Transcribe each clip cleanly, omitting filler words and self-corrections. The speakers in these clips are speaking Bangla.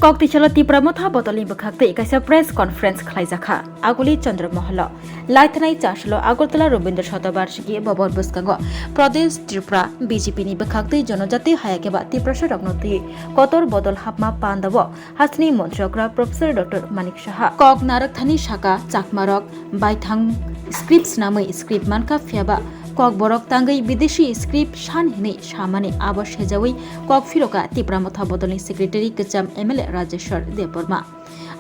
कक्तिचल तीव्रमथा बदलनि बखाक्ते एकाइसा प्रेस कन्फरेन्स खालायजाखा आगुली चन्द्रमहल लाइथनाय चासलो आगरतला रवीन्द्र शतबार्षिकी भवन बुस्कांग प्रदेश त्रिपुरा बीजेपीनि बखाक्ते जनजाति हायाकेबा तीव्रसा रगनति कतर बदल हापमा पान्दाव हासनि मन्त्रियग्रा प्रोफेसर डॉक्टर मानिक साहा कक नारकथानि शाखा चाकमारक बायथां स्क्रिप्ट्स नामै स्क्रिप्ट मानका फियाबा कक बरक तांगै विदेशी स्क्रिप्ट सान हिनै सामानि आबाद सेजावै कक फिरका तीव्रमथा बदलनि सेक्रेटारि कचाम एमएलए राजेश्वर देवबर्मा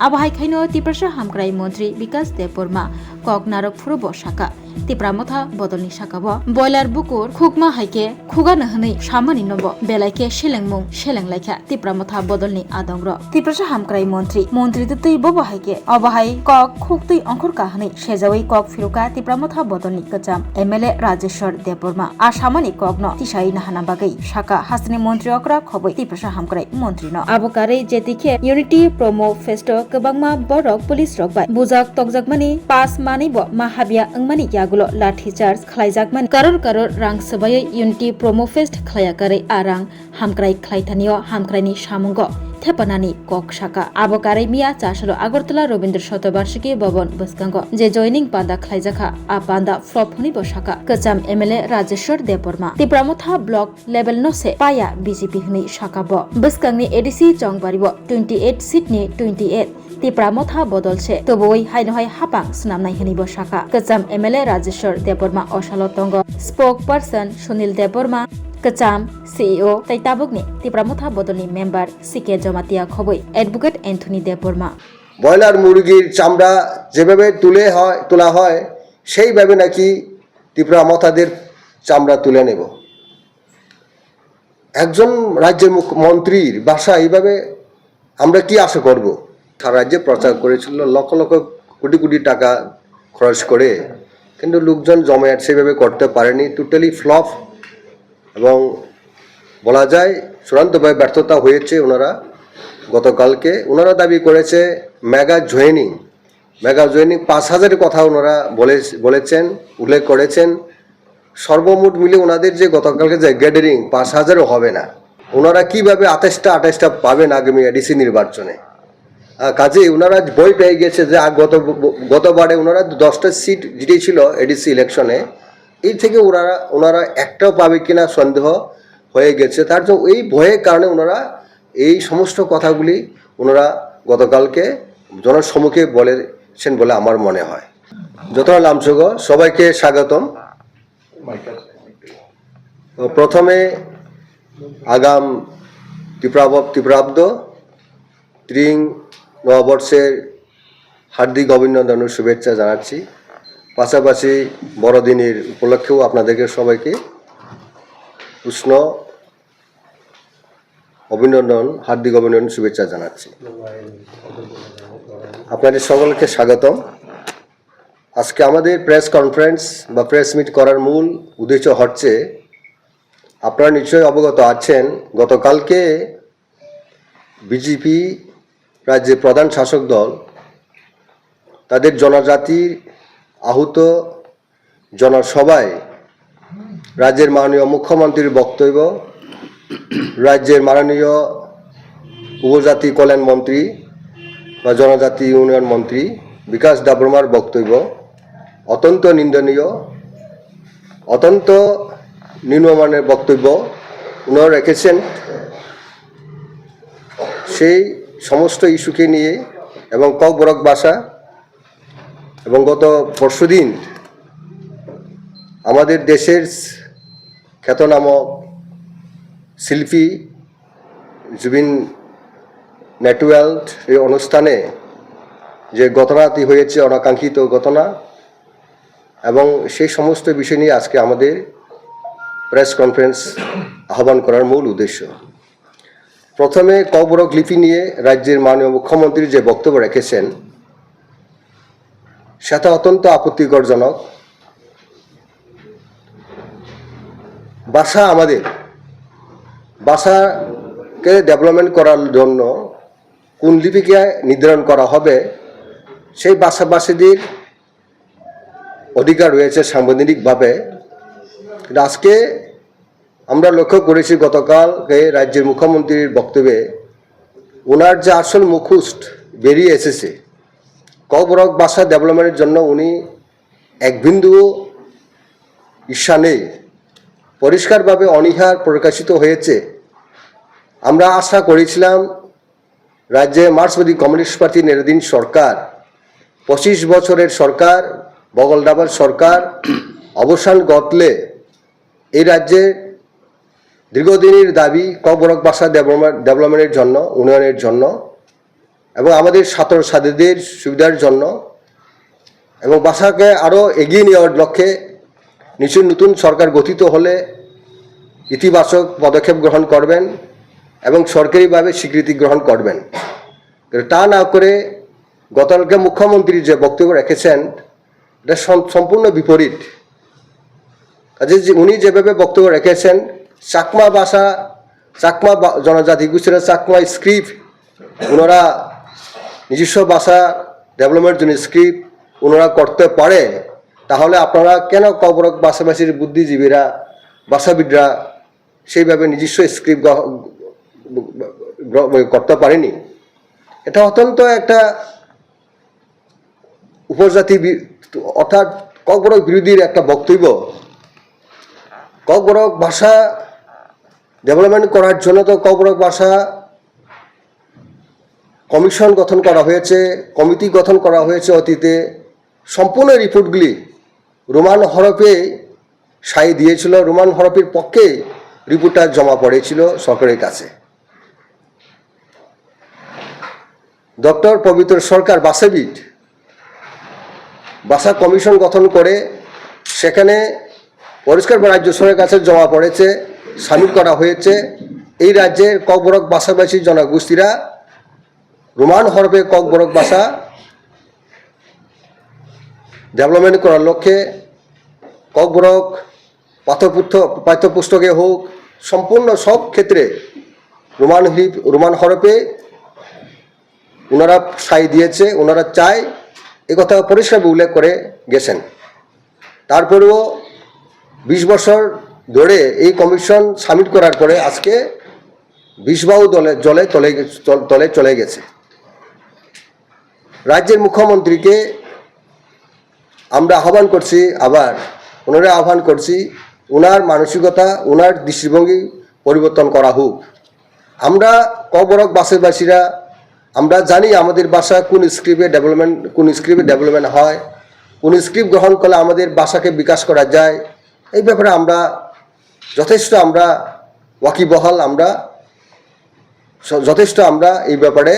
आबहायखायनो तीव्रसा हामग्राय मंत्री विकास देवबर्मा कक नारक फुरब शाखा तीव्रमथा बदलनि शाखाब बयलार बुकुर खुगमा हाइके खुगा नहनै सामानि नब बेलायके सेलेंमुं सेलेंलायखा तीव्रमथा बदलनि आदंग्र तीव्रसा हामग्राय मंत्री तै बब हाइके अबहाय कक खुगतै अंकुर काहनै सेजावै कक फिरका तीव्रमथा बदलनि कचाम एमएलए राजेश्वर देवबर्मा आ सामानि कक न तिसाइ नाहाना बागै शाखा हासनि मंत्री अक्रा खबै तीव्रसा हामग्राय मंत्री न आबकारै जेतिखे यूनिटी प्रोमो फेस्ट गोबांमा बरक पुलिस रकबाय बुजाक तकजाकमानि पास मानैब माहाबिया अंगमानि यागुलो लाठी चार्ज खालायजाकमान करोड़ रां सबायै यूनिटी प्रोमो फेस्ट खालायाकारै आ रां हामग्राय खालायथानियो हामग्रायनि सामुंग थेपानानि कक शाखा आबकारै मिया चासलो आगरतला रवीन्द्र शतबार्षिकी भवन बसकांग जे जॉइनिंग पांदा खालायजाखा आ पांदा फ्लप हनिबो शाखा कचाम MLA Rajeshwar Debbarma Tipramotha block level नसे पाया बीजेपी हनि शाखा ब बसकांगनि एडीसी चंगबारिब 28 सीटनि 28 तीव्रमथा बदलसे तबोय हाइनहाय हापां सुनामनाय हनिबो शाखा कचाम एमएलए राजेश्वर देवबर्मा अशालतंग स्पोक पर्सन सुनील देवबर्मा कचाम सीईओ तैताबुकनि तीव्रमथा बदलनि मेम्बार सीके जमातिया खबै एडभोकेट एन्थनी देवबर्मा ব্রয়লার মুরগির চামড়া যেভাবে তোলা হয় সেইভাবে নাকি তীব্রমথাদের চামড়া তুলে নেব। একজন রাজ্যের মুখ্যমন্ত্রীর ভাষা এইভাবে আমরা কি আশা করব? সারা রাজ্যে প্রচার করেছিল লক্ষ লক্ষ কোটি কোটি টাকা খরচ করে, কিন্তু লোকজন জমায়েত সেভাবে করতে পারেনি, টোটালি ফ্লপ এবং বলা যায় চূড়ান্তভাবে ব্যর্থতা হয়েছে। ওনারা গতকালকে ওনারা দাবি করেছে মেগা জয়েনিং ৫,০০০ কথা ওনারা বলেছেন, উল্লেখ করেছেন। সর্বমোট মিলে ওনাদের যে গতকালকে যে গ্যাদারিং ৫,০০০ও হবে না। ওনারা কিভাবে ২৮টা পাবেন আগামী এডিসি নির্বাচনে? কাজে ওনারা বই পেয়ে গেছে যে গতবারে ওনারা 10টা সিট জিতেছিল এডিসি ইলেকশনে, এই থেকে ওনারা একটাও পাবে কিনা সন্দেহ হয়ে গেছে। তার জন্য এই ভয়ের কারণে ওনারা এই সমস্ত কথাগুলি ওনারা গতকালকে জনসম্মুখে বলেছেন বলে আমার মনে হয়। যতটা লামসুগ সবাইকে স্বাগতম। প্রথমে আগাম ত্রিপ্রাব্দ ত্রিং নববর্ষের হার্দিক অভিনন্দন ও শুভেচ্ছা জানাচ্ছি। পাশাপাশি বড়দিনের উপলক্ষেও আপনাদেরকে সবাইকে উষ্ণ অভিনন্দন, হার্দিক অভিনন্দন, শুভেচ্ছা জানাচ্ছি। আপনাদের সকলকে স্বাগতম। আজকে আমাদের প্রেস কনফারেন্স বা প্রেস মিট করার মূল উদ্দেশ্য হচ্ছে, আপনারা নিশ্চয়ই অবগত আছেন, গতকালকে বিজেপি রাজ্যের প্রধান শাসক দল তাদের জনজাতির আহত জনসভায় রাজ্যের মাননীয় মুখ্যমন্ত্রীর বক্তব্য, রাজ্যের মাননীয় উপজাতি কল্যাণ মন্ত্রী বা জনজাতি উন্নয়ন মন্ত্রী বিকাশ দেববর্মার বক্তব্য অত্যন্ত নিন্দনীয়, অত্যন্ত নিম্নমানের বক্তব্য ওনারা রেখেছেন। সেই সমস্ত ইস্যুকে নিয়ে এবং ককবরক ভাষা এবং গত পরশুদিন আমাদের দেশের খ্যাতনামা শিল্পী জুবিন নেটওয়ার্ল্ড এই অনুষ্ঠানে যে ঘটনাটি হয়েছে, অনাকাঙ্ক্ষিত ঘটনা, এবং সেই সমস্ত বিষয় নিয়ে আজকে আমাদের প্রেস কনফারেন্স আহ্বান করার মূল উদ্দেশ্য। প্রথমে ককবরক লিপি নিয়ে রাজ্যের মাননীয় মুখ্যমন্ত্রী যে বক্তব্য রেখেছেন সেটা অত্যন্ত আপত্তিকরজনক। ভাষা আমাদের ভাষাকে ডেভেলপমেন্ট করার জন্য কোন লিপিকে নির্ধারণ করা হবে সেই ভাষাভাষীদের অধিকার রয়েছে সাংবিধানিকভাবে। আজকে আমরা লক্ষ্য করেছি গতকালকে রাজ্যের মুখ্যমন্ত্রীর বক্তব্যে ওনার যে আসল মুখোশ বেরিয়ে এসেছে, কবরক ভাষা ডেভেলপমেন্টের জন্য উনি এক বিন্দুও ঈর্ষা নেই, পরিষ্কারভাবে অনীহা প্রকাশিত হয়েছে। আমরা আশা করেছিলাম রাজ্যে মার্ক্সবাদী কমিউনিস্ট পার্টি নেতৃত্বাধীন সরকার, 25 বছরের সরকার, বগলদাবার সরকার অবসান ঘটলে এই রাজ্যে দীর্ঘদিনের দাবি কবরক ভাষা ডেভেলপমেন্টের জন্য, উন্নয়নের জন্য এবং আমাদের ছাত্রছাত্রীদের সুবিধার জন্য এবং ভাষাকে আরও এগিয়ে নেওয়ার লক্ষ্যে নিশ্চয়ই নতুন সরকার গঠিত হলে ইতিবাচক পদক্ষেপ গ্রহণ করবেন এবং সরকারিভাবে স্বীকৃতি গ্রহণ করবেন। তা না করে গতকালকে মুখ্যমন্ত্রী যে বক্তব্য রেখেছেন এটা সম্পূর্ণ বিপরীত। কাজে উনি যেভাবে বক্তব্য রেখেছেন, চাকমা ভাষা, চাকমা জনজাতি গোষ্ঠীরা চাকমা স্ক্রিপ্ট ওনারা নিজস্ব ভাষা ডেভেলপমেন্টের জন্য স্ক্রিপ্ট ওনারা করতে পারে, তাহলে আপনারা কেন কবরক ভাষাভাষীর বুদ্ধিজীবীরা, ভাষাবিদরা সেইভাবে নিজস্ব স্ক্রিপ্ট করতে পারেনি? এটা অত্যন্ত একটা উপজাতি অর্থাৎ ককবরক বিরোধীর একটা বক্তব্য। ককবরক ভাষা ডেভেলপমেন্ট করার জন্য তো ককবরক ভাষা কমিশন গঠন করা হয়েছে, কমিটি গঠন করা হয়েছে অতীতে। সম্পূর্ণ রিপোর্টগুলি রোমান হরফে সাই দিয়েছিল, রোমান হরফের পক্ষে রিপোর্টটা জমা পড়েছিল সরকারের কাছে। ডক্টর পবিত্র সরকার ভাষাবিদ ভাষা কমিশন গঠন করে সেখানে পরিষ্কার রাজ্য সরকারের কাছে জমা পড়েছে, সামিল করা হয়েছে এই রাজ্যের ককবরক ভাষাভাষী জনগোষ্ঠীরা রোমান হরফে ককবরক ভাষা ডেভেলপমেন্ট করার লক্ষ্যে ককবরক পাঠ্যপুস্তকে হোক, সম্পূর্ণ সব ক্ষেত্রে রোমান হরফে ওনারা সাই দিয়েছে, ওনারা চায়, এ কথা পরিষ্কার উল্লেখ করে গেছেন। তারপরেও 20 বছর ধরে এই কমিশন সাবমিট করার পরে আজকে 20 বাহু তলে চলে গেছে। রাজ্যের মুখ্যমন্ত্রীকে আমরা আহ্বান করছি, আবার পুনরায় আহ্বান করছি, ওনার মানসিকতা, ওনার দৃষ্টিভঙ্গি পরিবর্তন করা হোক। আমরা ককবরক ভাষাভাষীরা আমরা জানি আমাদের ভাষা কোন স্ক্রিপ্টে ডেভেলপমেন্ট হয়, কোন স্ক্রিপ্ট গ্রহণ করলে আমাদের ভাষাকে বিকাশ করা যায়। এই ব্যাপারে আমরা যথেষ্ট ওয়াকিবহাল, আমরা এই ব্যাপারে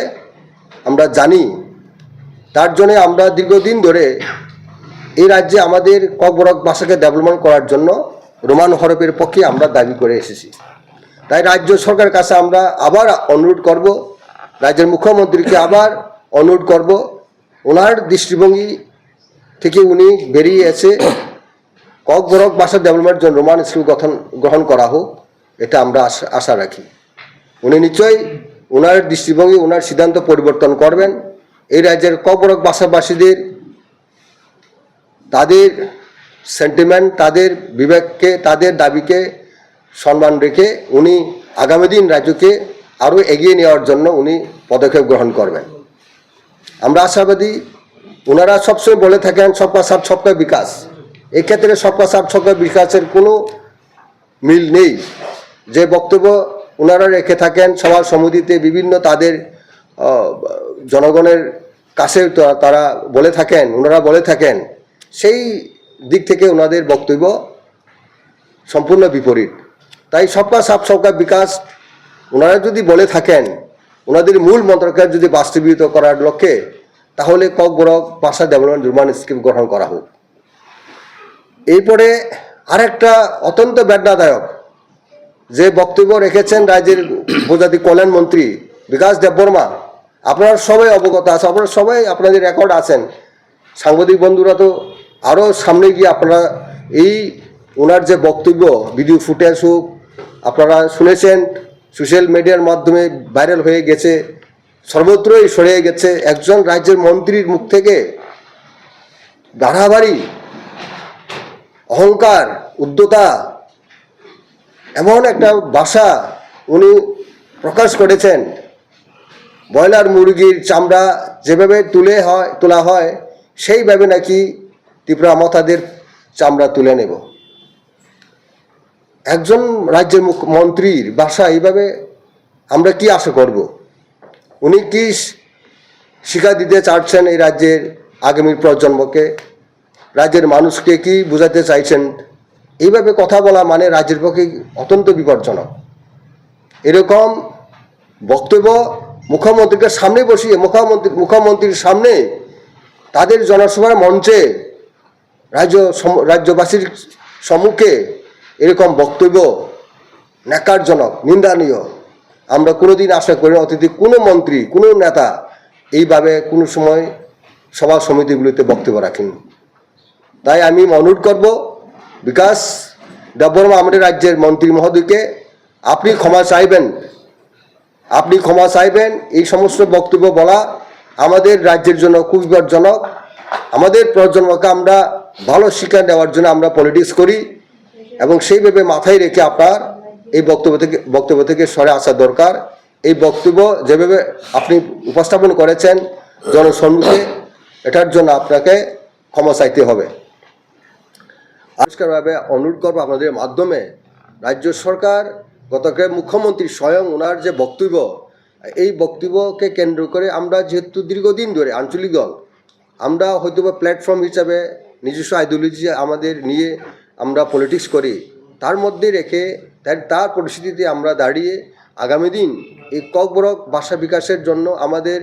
আমরা জানি। তার জন্য আমরা দীর্ঘদিন ধরে এই রাজ্যে আমাদের ককবরক ভাষাকে ডেভেলপমেন্ট করার জন্য রোমান হরফের পক্ষে আমরা দাবি করে এসেছি। তাই রাজ্য সরকারের কাছে আমরা আবার অনুরোধ করব, রাজ্যের মুখ্যমন্ত্রীকে আবার অনুরোধ করব, ওনার দৃষ্টিভঙ্গি থেকে উনি বেরিয়ে এসে ককবরক ভাষা ডেভেলপমেন্টের জন্য রোমান স্ক্রিপ্ট গ্রহণ করা হোক, এটা আমরা আশা রাখি। উনি নিশ্চয়ই ওনার দৃষ্টিভঙ্গি, ওনার সিদ্ধান্ত পরিবর্তন করবেন। এই রাজ্যের ককবরক ভাষাভাষীদের তাদের সেন্টিমেন্ট, তাদের বিবেককে, তাদের দাবিকে সম্মান রেখে উনি আগামী দিন রাজ্যকে আরও এগিয়ে নেওয়ার জন্য উনি পদক্ষেপ গ্রহণ করবেন। আমরা আশাবাদী। ওনারা সবসময় বলে থাকেন সবকা সাথ সবকা বিকাশ। এক্ষেত্রে সবকা সাথ সবকা বিকাশের কোনো মিল নেই। যে বক্তব্য ওনারা রেখে থাকেন সভা সমিতিতে বিভিন্ন তাদের জনগণের কাছে তারা ওনারা বলে থাকেন, সেই দিক থেকে ওনাদের বক্তব্য সম্পূর্ণ বিপরীত। তাই সবকা সাথ সবকা বিকাশ ওনারা যদি বলে থাকেন, ওনাদের মূল মন্ত্রকে যদি বাস্তবায়িত করার লক্ষ্যে, তাহলে ককবরক ভাষা ডেভেলপমেন্ট রোমান স্ক্রিপ্ট গ্রহণ করা হোক। এরপরে আরেকটা অত্যন্ত বেদনাদায়ক যে বক্তব্য রেখেছেন রাজ্যের উপজাতি কল্যাণ মন্ত্রী বিকাশ দেববর্মা। আপনারা সবাই অবগত আছে, আপনারা সবাই আপনাদের রেকর্ড আছেন, সাংবাদিক বন্ধুরা তো আরও সামনে গিয়ে আপনারা এই ওনার যে বক্তব্য ভিডিও ফুটেজ হোক আপনারা শুনেছেন, সোশ্যাল মিডিয়ার মাধ্যমে ভাইরাল হয়ে গেছে, সর্বত্রই ছড়িয়ে গেছে। একজন রাজ্যের মন্ত্রীর মুখ থেকে বাড়াবাড়ি, অহংকার, উদ্ধতা, এমন একটা ভাষা উনি প্রকাশ করেছেন, ব্রয়লার মুরগির চামড়া যেভাবে তোলা হয় সেইভাবে নাকি ত্রিপুরা মতাদের চামড়া তুলে নেব। একজন রাজ্যের মন্ত্রীর ভাষা এইভাবে আমরা কি আশা করব? উনি কি শিক্ষা দিতে চাচ্ছেন এই রাজ্যের আগামী প্রজন্মকে, রাজ্যের মানুষকে কি বোঝাতে চাইছেন? এইভাবে কথা বলা মানে রাজ্যের পক্ষে অত্যন্ত বিপজ্জনক। এরকম বক্তব্য মুখ্যমন্ত্রীকে সামনে বসিয়ে মুখ্যমন্ত্রীর সামনে তাদের জনসভার মঞ্চে রাজ্যবাসীর সম্মুখে এরকম বক্তব্য ন্যাক্কারজনক, নিন্দনীয়। আমরা কোনোদিন আশা করি না অতীতে কোনো মন্ত্রী, কোনো নেতা এইভাবে কোনো সময় সভা সমিতিগুলিতে বক্তব্য রাখেন। তাই আমি অনুরোধ করব বিকাশ দেববর্মা আমাদের রাজ্যের মন্ত্রী মহোদয়কে আপনি ক্ষমা চাইবেন। এই সমস্ত বক্তব্য বলা আমাদের রাজ্যের জন্য খুব বিপজ্জনক। আমাদের প্রজন্মকে আমরা ভালো শিক্ষা দেওয়ার জন্য আমরা পলিটিক্স করি এবং সেইভাবে মাথায় রেখে আপনার এই বক্তব্য থেকে সরে আসা দরকার। এই বক্তব্য যেভাবে আপনি উপস্থাপন করেছেন জনসম্মুখে, এটার জন্য আপনাকে ক্ষমা চাইতে হবে। আবিষ্কারভাবে অনুরোধ করবো আপনাদের মাধ্যমে, রাজ্য সরকার গতকাল মুখ্যমন্ত্রী স্বয়ং ওনার যে বক্তব্য, এই বক্তব্যকে কেন্দ্র করে আমরা যেহেতু দীর্ঘদিন ধরে আঞ্চলিক দল, আমরা হয়তো বা প্ল্যাটফর্ম হিসাবে নিজস্ব আইডিওলজি আমাদের নিয়ে আমরা পলিটিক্স করি, তার মধ্যে রেখে তার পরিস্থিতিতে আমরা দাঁড়িয়ে আগামী দিন এই ককবরক ভাষা বিকাশের জন্য আমাদের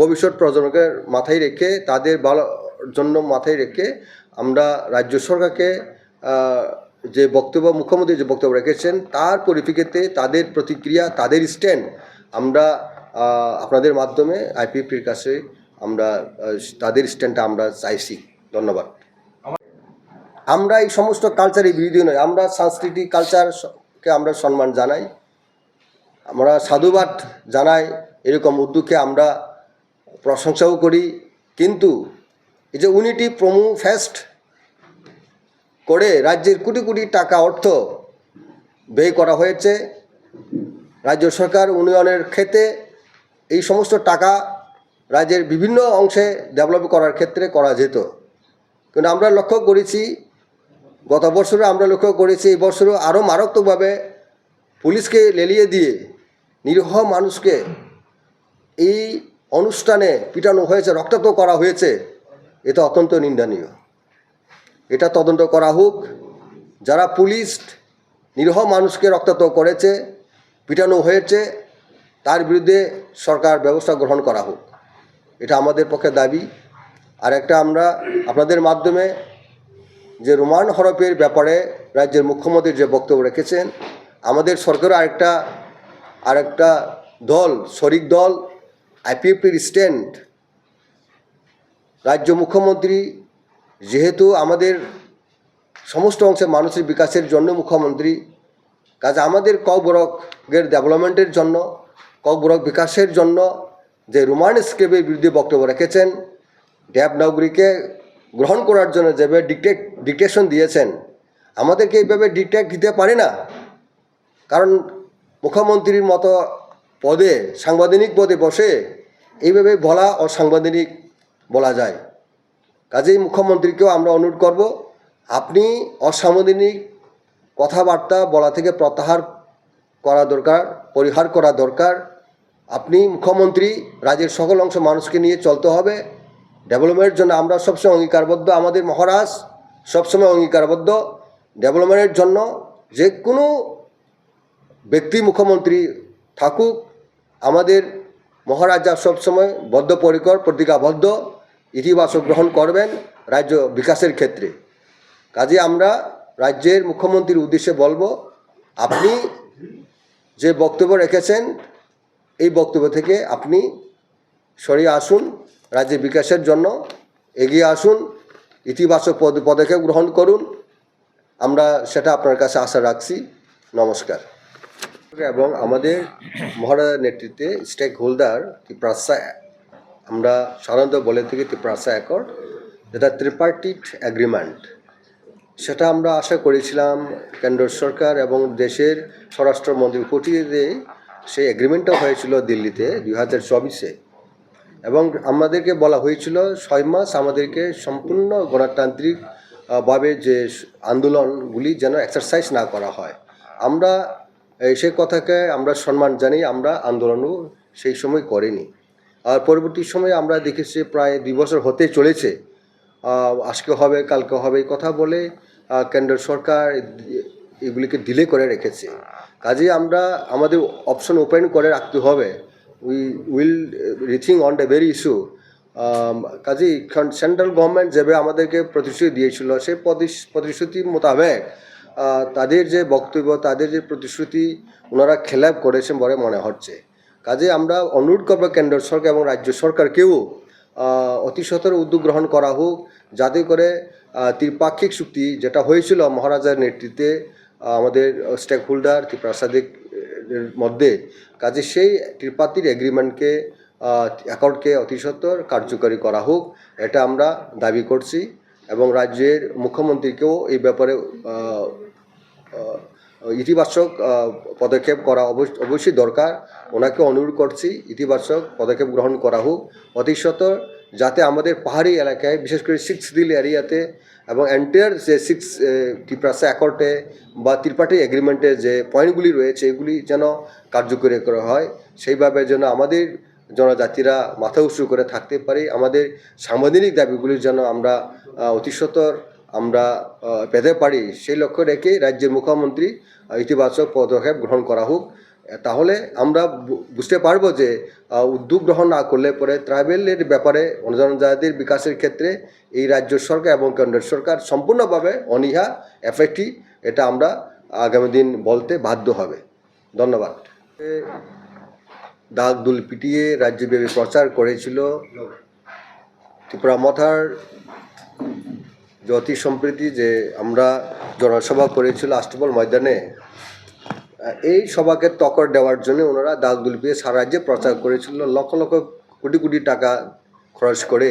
ভবিষ্যৎ প্রজন্মকে মাথায় রেখে, তাদের ভালো জন্য মাথায় রেখে আমরা রাজ্য সরকারকে যে বক্তব্য মুখ্যমন্ত্রী যে বক্তব্য রেখেছেন তার পরিপ্রেক্ষিতে তাদের প্রতিক্রিয়া, তাদের স্ট্যান্ড আমরা আপনাদের মাধ্যমে আইপিএফটির কাছে আমরা তাদের স্ট্যান্ডটা আমরা চাইছি। ধন্যবাদ। আমরা এই সমস্ত কালচারের বিরোধী নয়, আমরা সাংস্কৃতিক কালচারকে আমরা সম্মান জানাই, আমরা সাধুবাদ জানাই, এরকম উদ্যোগকে আমরা প্রশংসাও করি। কিন্তু এই যে ইউনিটি প্রমো ফেস্ট করে রাজ্যের কোটি কোটি টাকা অর্থ ব্যয় করা হয়েছে, রাজ্য সরকার উন্নয়নের ক্ষেত্রে এই সমস্ত টাকা রাজ্যের বিভিন্ন অংশে ডেভেলপ করার ক্ষেত্রে করা যেত। কিন্তু আমরা লক্ষ্য করেছি, গত বছরে আমরা লক্ষ্য করেছি, এই বছরও আরও মারাত্মকভাবে পুলিশকে লেলিয়ে দিয়ে নিরীহ মানুষকে এই অনুষ্ঠানে পিটানো হয়েছে, রক্তাক্ত করা হয়েছে। এটা অত্যন্ত নিন্দনীয়। এটা তদন্ত করা হোক। যারা পুলিশ নিরীহ মানুষকে রক্তাক্ত করেছে, পিটানো হয়েছে, তার বিরুদ্ধে সরকার ব্যবস্থা গ্রহণ করা হোক, এটা আমাদের পক্ষে দাবি। আর একটা আমরা আপনাদের মাধ্যমে যে রোমান হরপের ব্যাপারে রাজ্যের মুখ্যমন্ত্রী যে বক্তব্য রেখেছেন, আমাদের সরকারও আরেকটা দল, শরিক দল আইপিএফটির স্ট্যান্ড, রাজ্য মুখ্যমন্ত্রী যেহেতু আমাদের সমস্ত অংশে মানুষের বিকাশের জন্য মুখ্যমন্ত্রী, কাজে আমাদের ককবরকের ডেভেলপমেন্টের জন্য, ককবরক বিকাশের জন্য যে রোমান স্ক্রিপ্টের বিরুদ্ধে বক্তব্য রেখেছেন, দেবনাগরীকে গ্রহণ করার জন্য যেভাবে ডিকটেশন দিয়েছেন, আমাদেরকে এইভাবে ডিকটেট দিতে পারে না। কারণ মুখ্যমন্ত্রীর মতো পদে, সাংবিধানিক পদে বসে এইভাবে বলা অসাংবিধানিক বলা যায়। কাজেই মুখ্যমন্ত্রীকেও আমরা অনুরোধ করব, আপনি অসাংবিধানিক কথাবার্তা বলা থেকে পরিহার করা দরকার। আপনি মুখ্যমন্ত্রী, রাজ্যের সকল অংশ মানুষকে নিয়ে চলতে হবে। ডেভেলপমেন্টের জন্য আমরা সবসময় অঙ্গীকারবদ্ধ, আমাদের মহারাজ সবসময় অঙ্গীকারবদ্ধ। ডেভেলপমেন্টের জন্য যে কোনো ব্যক্তি মুখ্যমন্ত্রী থাকুক, আমাদের মহারাজা সবসময় বদ্ধপরিকর, প্রতিজ্ঞাবদ্ধ, ইতিবাচক গ্রহণ করবেন রাজ্য বিকাশের ক্ষেত্রে। কাজে আমরা রাজ্যের মুখ্যমন্ত্রীর উদ্দেশ্যে বলবো, আপনি যে বক্তব্য রেখেছেন এই বক্তব্য থেকে আপনি সরিয়ে আসুন, রাজ্যের বিকাশের জন্য এগিয়ে আসুন, ইতিবাচক পদক্ষেপ গ্রহণ করুন। আমরা সেটা আপনার কাছে আশা রাখছি। নমস্কার। এবং আমাদের মহারাজার নেতৃত্বে স্টেক হোল্ডার ত্রিপ্রাসা, আমরা সাধারণত বলে থাকি ত্রিপ্রাসা অ্যাকর্ড, যেটা ত্রিপার্টিট অ্যাগ্রিমেন্ট, সেটা আমরা আশা করেছিলাম কেন্দ্র সরকার এবং দেশের স্বরাষ্ট্রমন্ত্রী উপস্থিতিতে সেই এগ্রিমেন্টও হয়েছিল দিল্লিতে 2024-এ, এবং আমাদেরকে বলা হয়েছিল 6 মাস আমাদেরকে সম্পূর্ণ গণতান্ত্রিক ভাবে যে আন্দোলনগুলি যেন এক্সারসাইজ না করা হয়। আমরা সে কথাকে আমরা সম্মান জানি, আমরা আন্দোলনও সেই সময় করিনি। আর পরবর্তী সময়ে আমরা দেখেছি প্রায় 2 বছর হতে চলেছে, আজকে হবে কালকে হবে এই কথা বলে কেন্দ্র সরকার এগুলিকে ডিলে করে রেখেছে। কাজেই আমরা আমাদের অপশন ওপেন করে রাখতে হবে। We will rethink on the very issue. কাজেই সেন্ট্রাল গভর্নমেন্ট যেভাবে আমাদেরকে প্রতিশ্রুতি দিয়েছিল সেই প্রতিশ্রুতি মোতাবেক তাদের যে বক্তব্য, তাদের যে প্রতিশ্রুতি ওনারা খেলাপ করেছেন বলে মনে হচ্ছে। কাজে আমরা অনুরোধ করবো কেন্দ্র সরকার এবং রাজ্য সরকারকেও অতি সত্বর উদ্যোগ গ্রহণ করা হোক, যাতে করে ত্রিপাক্ষিক চুক্তি যেটা হয়েছিল মহারাজার নেতৃত্বে আমাদের স্টেক হোল্ডার ত্রিপ্রাসাদিক মধ্যে, কাজে সেই ত্রিপাত্রিক এগ্রিমেন্টকে অ্যাকর্ডকে অতি সত্বর কার্যকরী করা হোক, এটা আমরা দাবি করছি। এবং রাজ্যের মুখ্যমন্ত্রীকেও এই ব্যাপারে ইতিবাচক পদক্ষেপ করা অবশ্যই দরকার। ওনাকে অনুরোধ করছি ইতিবাচক পদক্ষেপ গ্রহণ করা হোক অতি সত্বর, যাতে আমাদের পাহাড়ি এলাকায় বিশেষ করে 6 হিল এরিয়াতে এবং এন্টায়ার যে 6 ত্রিপ্রাসা অ্যাকর্ডে বা ত্রিপাঠি এগ্রিমেন্টে যে পয়েন্টগুলি রয়েছে এগুলি যেন কার্যকরী করা হয়, সেইভাবে যেন আমাদের জনজাতিরা মাথা উঁচু করে থাকতে পারি। আমাদের সাংবিধানিক দাবিগুলি যেন আমরা অতি সত্বর আমরা পেতে পারি, সেই লক্ষ্য রেখে রাজ্যের মুখ্যমন্ত্রী ইতিবাচক পদক্ষেপ গ্রহণ করা হোক। তাহলে আমরা বুঝতে পারবো যে উদ্যোগ গ্রহণ না করলে পরে ট্রাইবেলের ব্যাপারে জনজাতির বিকাশের ক্ষেত্রে এই রাজ্য সরকার এবং কেন্দ্র সরকার সম্পূর্ণভাবে অনীহা এফেক্টিভ, এটা আমরা আগামী দিন বলতে বাধ্য হবে। ধন্যবাদ। দাগ দুল পিটিয়ে রাজ্যব্যাপী প্রচার করেছিল ত্রিপুরা মথার যে অতি সম্প্রতি যে আমরা জনসভা করেছিল আষ্টবল ময়দানে, এই সভাকে টক্কর দেওয়ার জন্য ওনারা দাগ দুল পিটিয়ে সারা রাজ্যে প্রচার করেছিল লক্ষ লক্ষ কোটি কোটি টাকা খরচ করে,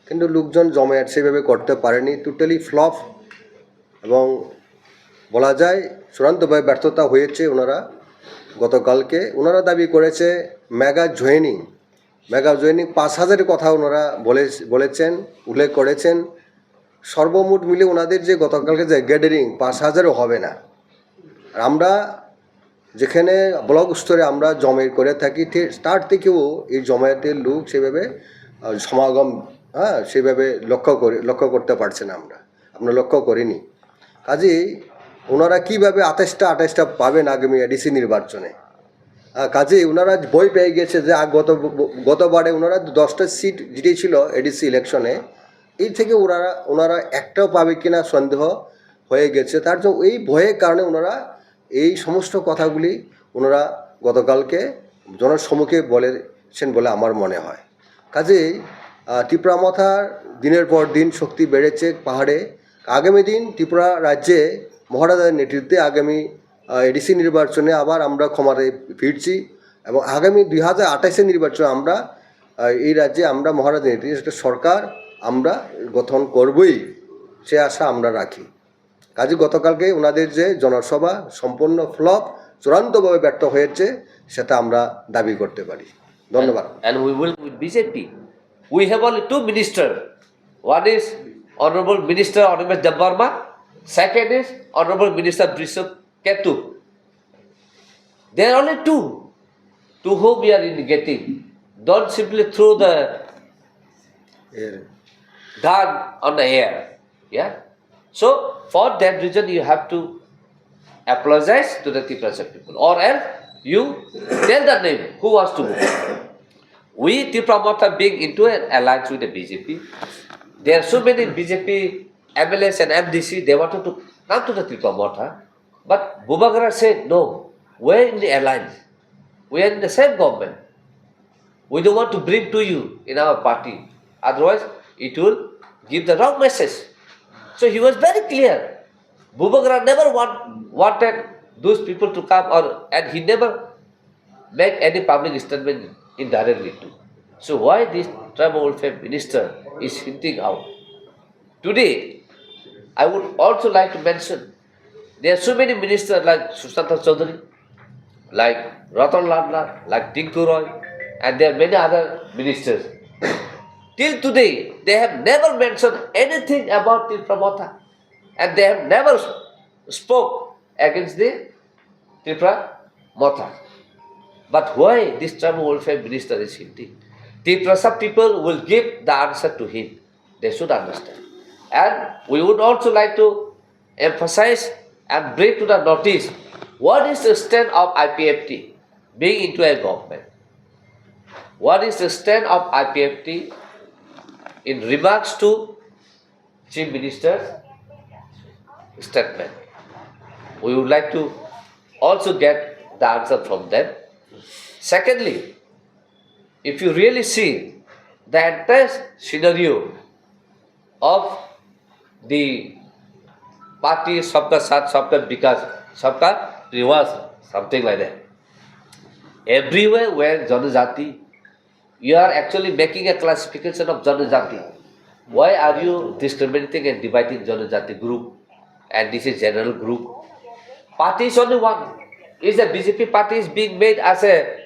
কিন্তু লোকজন জমায়েত সেভাবে করতে পারেনি, টোটালি ফ্লপ, এবং বলা যায় চূড়ান্তভাবে ব্যর্থতা হয়েছে। ওনারা গতকালকে ওনারা দাবি করেছে মেগা জয়েনিং 5,000-এর কথা ওনারা বলেছেন, উল্লেখ করেছেন। সর্বমোট মিলে ওনাদের যে গতকালকে যে গ্যাদারিং 5,000-ও হবে না। আর আমরা যেখানে ব্লক স্তরে আমরা জমায়েত করে থাকি তার থেকেও এই জমায়েতের লোক সেভাবে সমাগম সেভাবে লক্ষ্য করতে পারছে না, আমরা লক্ষ্য করিনি। কাজেই ওনারা কীভাবে 28টা পাবেন আগামী এডিসি নির্বাচনে? কাজেই ওনারা ভয় পেয়ে গেছে যে গতবারে ওনারা 10টা সিট জিতেছিল এডিসি ইলেকশনে, এই থেকে ওনারা একটাও পাবে কিনা সন্দেহ হয়ে গেছে। তার জন্য এই ভয়ের কারণে ওনারা এই সমস্ত কথাগুলি ওনারা গতকালকে জনসম্মুখে বলেছেন বলে আমার মনে হয়। কাজেই ত্রিপুরা মথার দিনের পর দিন শক্তি বেড়েছে পাহাড়ে। আগামী দিন ত্রিপুরা রাজ্যে মহারাজার নেতৃত্বে আগামী এডিসি নির্বাচনে আবার আমরা ক্ষমতায় ফিরছি, এবং আগামী 2028-এর নির্বাচনে আমরা এই রাজ্যে আমরা মহারাজার নেতৃত্বে একটা সরকার আমরা গঠন করবই, সে আশা আমরা রাখি। কাজে গতকালকে ওনাদের যে জনসভা সম্পূর্ণ ফ্লপ, চূড়ান্তভাবে ব্যর্থ হয়েছে, সেটা আমরা দাবি করতে পারি। ধন্যবাদ। And we will with BJP. We have only 2 ministers. One is Honorable Minister Honorable Debarma. Second is Honorable Minister Drisham Ketu. There are only 2 to whom we are indicating. Don't simply throw the gun on the air. Yeah. So for that reason you have to apologize to the Tirupati people, or else you tell the name who wants to go. We Tirupati are being into an alliance with the BJP. There are so many BJP MLAs and MDC, they wanted to come to the Tirupati, but Bubagara said no, we're in the alliance, we're in the same government, we don't want to bring to you in our party, otherwise it will give the wrong message. So he was very clear. Bubagara never wanted those people to come, and he never made any public statement indirectly too. So why this tribal welfare minister is hinting out? Today, I would also like to mention, there are so many ministers like Sushanta Chaudhary, like Ratan Lal, like Tinku Roy, and there are many other ministers. Till today, they have never mentioned anything about Tripura Motha, and they have never spoke against the Tripura Motha. But why this tribal welfare minister is Hindi? Triprasa people will give the answer to him. They should understand. And we would also like to emphasize and bring to the notice what is the stand of IPFT being into a government. What is the stand of IPFT in remarks to Chief Minister's statement? We would like to also get the answer from them. Secondly, if you really see the entire scenario of the party Sabka Saath, Sabka Vikas, Sabka Rewas, something like that. Everywhere where Janajati, you are actually making a classification of Janajati. Why are you discriminating and dividing Janajati group? And this is general group. Party is only one. Is the BJP party is being made as a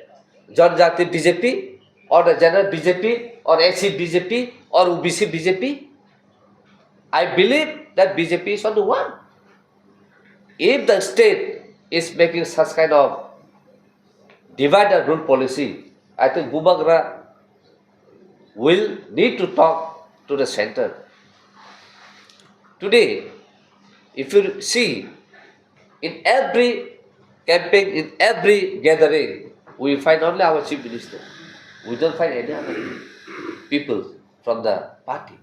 Janajati BJP or the general BJP or SC BJP or OBC BJP? I believe that BJP is only one. If the state is making such kind of divide and rule policy, I think Bubagra will need to talk to the center. Today, if you see, in every campaign, in every gathering, we find only our chief minister. We don't find any other people from the party.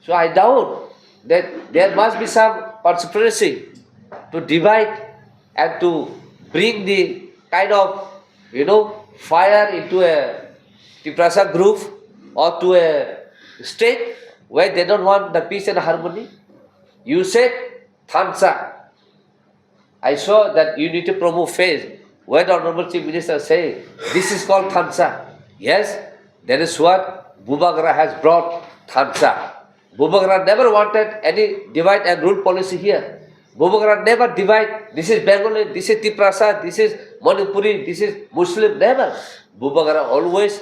So I doubt that there must be some conspiracy to divide and to bring the kind of, fire into a Triprasa group or to a state where they don't want the peace and harmony. You said Thansa. I saw that you need to promote faith. Where the Honorable Chief Minister say, this is called Thansa. Yes, that is what Bubagra has brought, Thansa. Bubagra never wanted any divide and rule policy here. Bubagra never divide, this is Bengali, this is Triprasa, this is Manipuri, this is Muslim, never. Bubagra always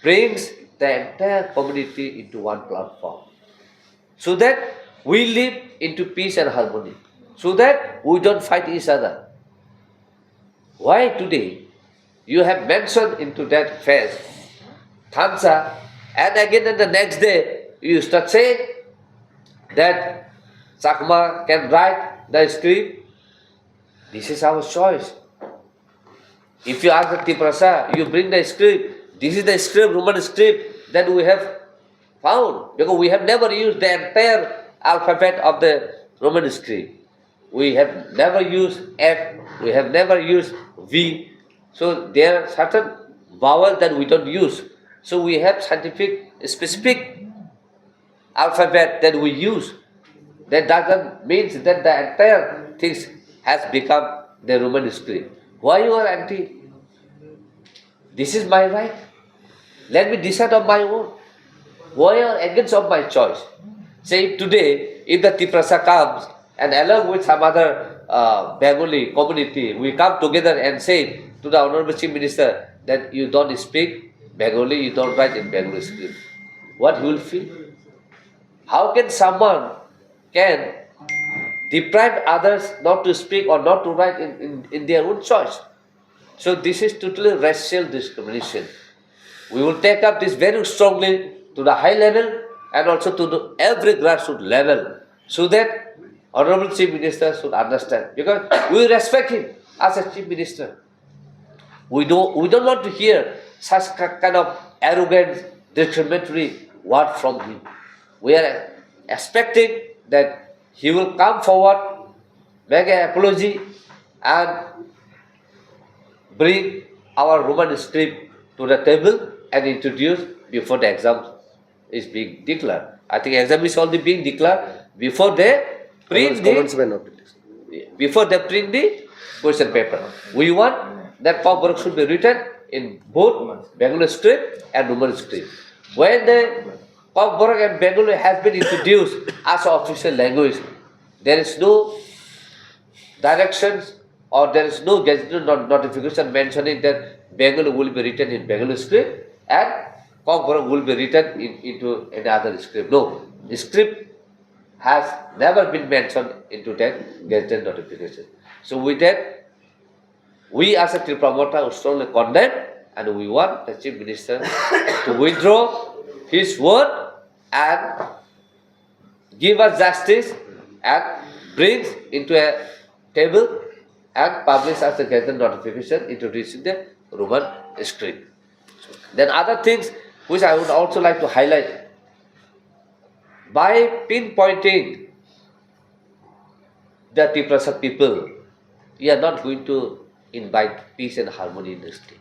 brings the entire community into one platform. So that we live into peace and harmony. So that we don't fight each other. Why today you have mentioned into that phase, Thansa, and again in the next day you start saying that Chakma can write the script? This is our choice. If you ask the Triprasa, you bring the script, this is the script, Roman script that we have found, because we have never used the entire alphabet of the Roman script. We have never used F, we have never used V. So there are certain vowels that we don't use. So we have scientific, specific alphabet that we use. That doesn't mean that the entire thing has become the Roman script. Why you are anti? This is my right. Let me decide on my own. Why you are against of my choice? Say today, if the Triprasa comes and along with some other Bengali community, we come together and say to the Honorable Chief Minister that you don't speak Bengali, you don't write in Bengali script. What you will feel? How can someone can deprive others not to speak or not to write in their own choice? So this is totally racial discrimination. We will take up this very strongly to the high level and also to the every grassroots level, so that Honorable Chief Minister should understand, because we respect him as a Chief Minister. We don't want to hear such kind of arrogant, discriminatory word from him. We are expecting that he will come forward, make an apology, and bring our Roman script to the table and introduce before the exam is being declared. I think exam is only being declared before they print before they print the question paper. We want that form work should be written in both Bengali script and Roman script. When the Pogborok and Bengali has been introduced as an official language, there is no directions or there is no gazetted notification mentioning that Bengali will be written in Bengali script and Kokborok will be written into another script. No, the script has never been mentioned into that gazetted notification. So with that, we as a trip promoter strongly condemn, and we want the Chief Minister to withdraw his word and give us justice and bring into a table and publish as a gazetted notification introducing the Roman script. Then other things which I would also like to highlight, by pinpointing the Tiprasa people, we are not going to invite peace and harmony in the state.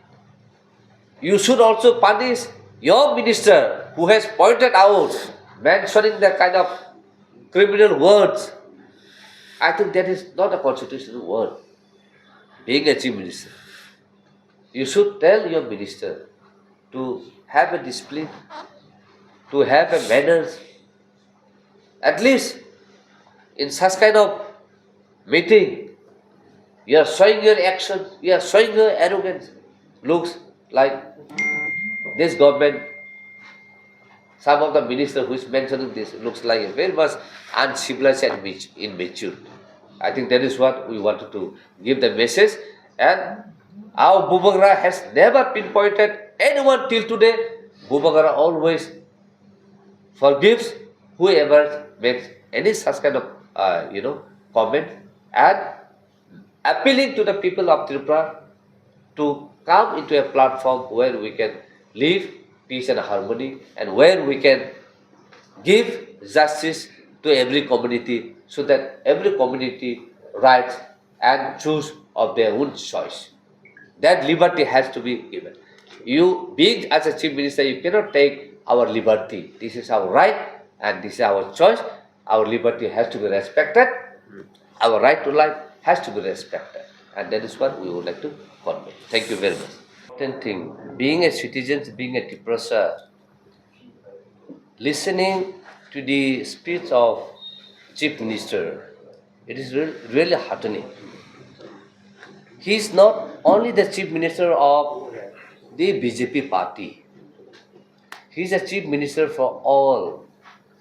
You should also punish your minister who has pointed out, mentioning the kind of criminal words. I think that is not a constitutional word, being a chief minister. You should tell your minister to have a discipline, to have a manners. At least in such kind of meeting, you are showing your action, you are showing your arrogance. Looks like this government, some of the minister who is mentioning this looks like a very much uncivilized and immature. I think that is what we wanted to give the message. And our Bubagara has never pinpointed anyone till today. Bubagara always forgives whoever makes any such kind of comment, and appealing to the people of Tripura to come into a platform where we can live peace and harmony, and where we can give justice to every community, so that every community rights and choose of their own choice. That liberty has to be given. You, being as a chief minister, you cannot take our liberty. This is our right and this is our choice. Our liberty has to be respected. Our right to life has to be respected. And that is what we would like to convey. Thank you very much. Important thing, being a citizen, being a Tiprasa, listening to the speech of Chief Minister, it is really heartening. He is not only the Chief Minister of the BJP party, he is a Chief Minister for all,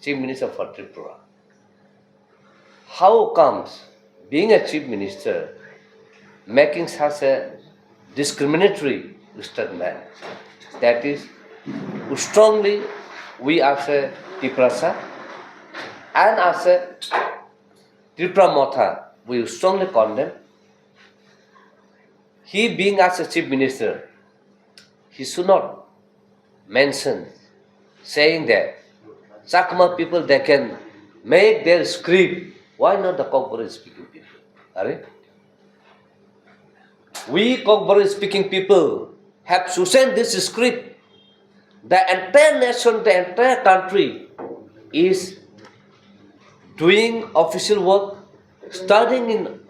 Chief Minister for Tripura. How comes being a Chief Minister making such a discriminatory statement? That is, strongly we as a Tiprasa and as a Tripura Motha, we strongly condemn. He, being as a Chief Minister, he should not mention saying that Chakma people, they can make their script. Why not the Kokborok speaking people? Are we Kokborok speaking people have chosen this script. The entire nation, the entire country is doing official work, studying in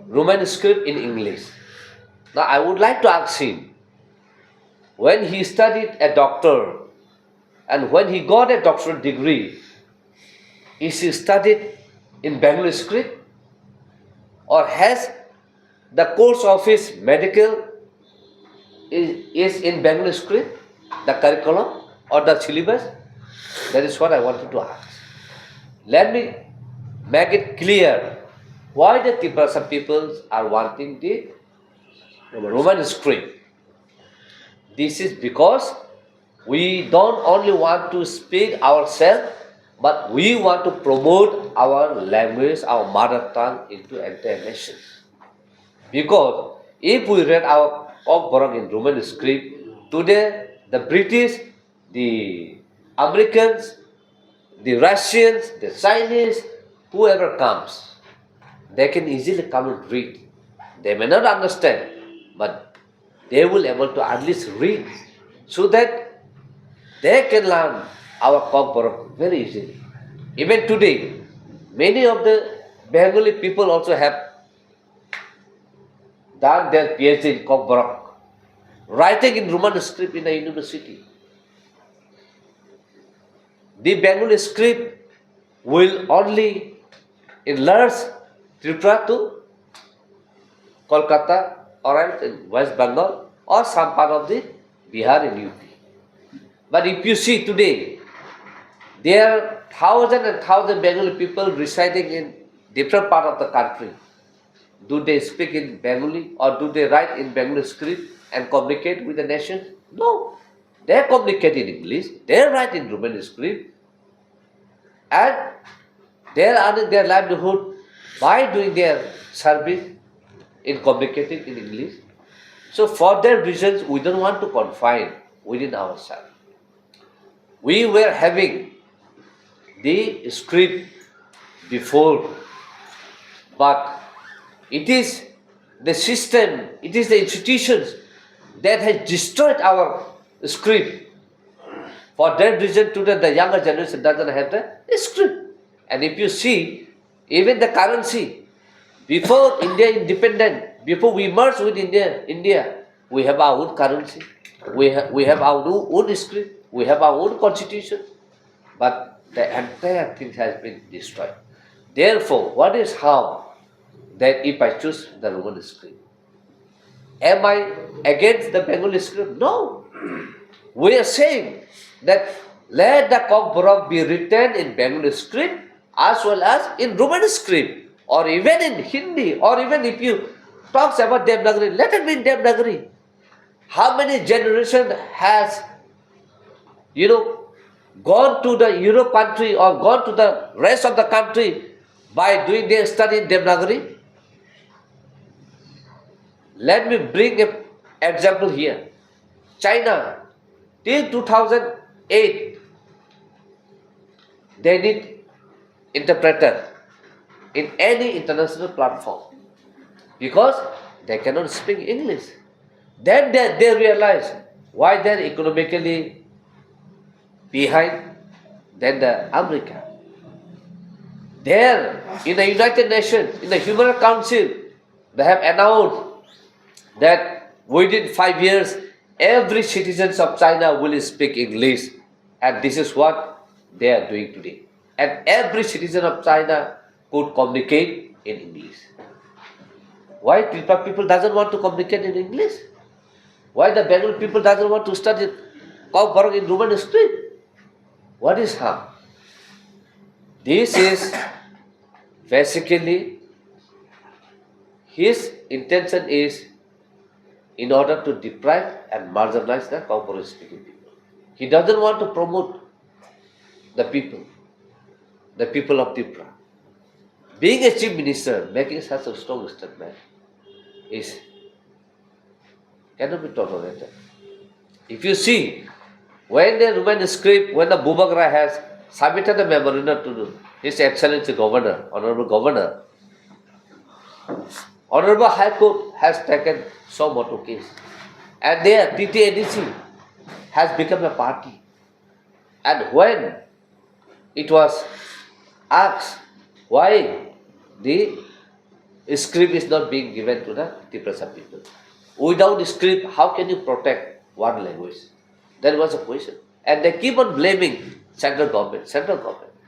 Roman script in English. Now I would like to ask him, when he studied a doctor and when he got a doctorate degree, is he studied in Bengali script, or has the course of his medical is in Bengali script, the curriculum or the syllabus? That is what I wanted to ask. Let me make it clear why the Tiprasa peoples are wanting the Roman script. This is because we don't only want to speak ourselves, but we want to promote our language, our mother tongue into entire nation. Because if we read our Kokborok in Roman script, today the British, the Americans, the Russians, the Chinese, whoever comes, they can easily come and read. They may not understand, but they will able to at least read, so that they can learn our Kokborok very easily. Even today, many of the Bengali people also have done their PhD in Kokborok, writing in Roman script in a university. The Bengali script will only enlarge Tripura to Kolkata or else in West Bengal or some part of the Bihar and UP. But if you see today, there are thousands and thousands Bengali people residing in different part of the country. Do they speak in Bengali or do they write in Bengali script and communicate with the nation? No. They communicate in English, they write in Romani script, and they are earning their livelihood by doing their service in communicating in English. So for that reasons, we don't want to confine within ourselves. We were having the script before, but it is the system, it is the institutions that has destroyed our script. For that reason, today the younger generation doesn't have the script. And if you see, even the currency, before India independent, before we merged with India, we have our own currency, we have our own script, we have our own constitution, but the entire thing has been destroyed. Therefore, what is harm that if I choose the Roman script? Am I against the Bengali script? No. We are saying that let the Kokborok be written in Bengali script as well as in Roman script, or even in Hindi, or even if you talk about Devnagari, let it be in Devnagari. How many generation has, gone to the Europe country or gone to the rest of the country by doing their study in Devnagari? Let me bring an example here. China, till 2008, they need interpreter in any international platform because they cannot speak English. Then they realize why they're economically behind than the America. There, in the United Nations, in the Human Rights Council, they have announced that within 5 years, every citizen of China will speak English. And this is what they are doing today. And every citizen of China could communicate in English. Why Tripa people doesn't want to communicate in English? Why the Bengal people doesn't want to study Kokborok in Roman script? What is harm? This is basically his intention is in order to deprive and marginalize the Kokborok speaking people. He doesn't want to promote the people of Tripura. Being a chief minister, making such a strong statement cannot be tolerated. If you see, when the Roman script, when the Bhubaneswar Rai has submitted a memorandum to His Excellency Governor, Honorable Governor, Honorable High Court has taken some motor case. And there, TTADC has become a party. And when it was asked why the script is not being given to the Tripura people, without script, how can you protect one language? That was a question. And they keep on blaming central government.